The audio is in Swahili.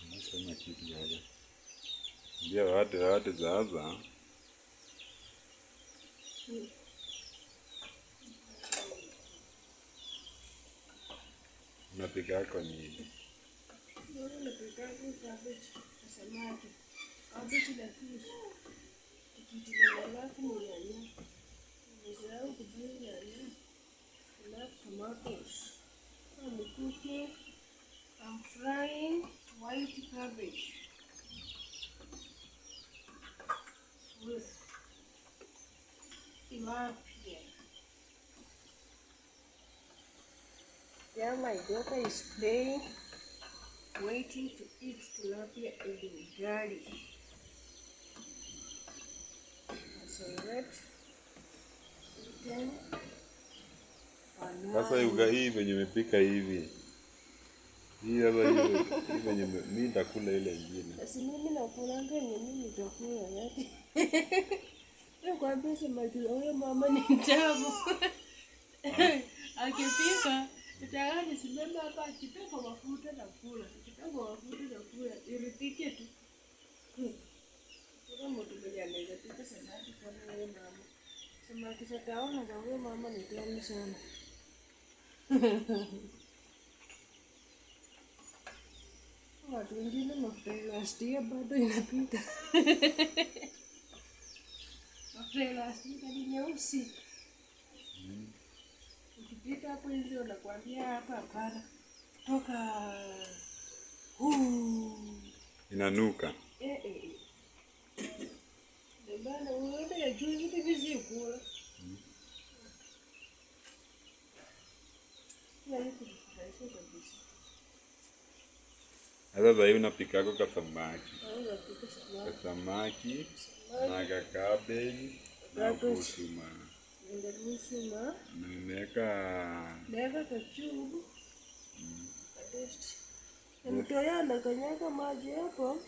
Nasema kitu hapa. Ndio watu zaza. Unapika yako nini? Napika cabbage, samaki. Cabbage na fish. Alafu nyanya. Nimesahau kubuy nyanya. Alafu tomatoes. I'm cooking. I'm frying white cabbage with tilapia. Yeah, my daughter is playing, waiting to eat tilapia and ugali. As I read, Sasa ugali venye umepika hivi. Hii hapa hivi venye mimi nitakula ile nyingine. Sasa mimi nakula ngani mimi nitakula yake. Kwa pesa huyo mama ni mtamu. Akipika tayari simama hapa akipika mafuta na kula. Akipika mafuta na kula iritike tu. Kwa mtu mwenye anaweza pika samaki kama huyo mama. Samaki sataona kwa huyo mama ni tamu sana. Watu wengine mafuta elastia bado inapita. Mafuta elastia ni nyeusi. Ukipita hapo hivi unakwambia hapa hapana. Toka Inanuka. Bana unaenda ya juu hivi vizi kula. Sasa hivi unapika kwa samaki. Samaki na cabbage na busuma. Ndio busuma. Nimeweka kachubu. Mtoya anakanyaga maji hapo.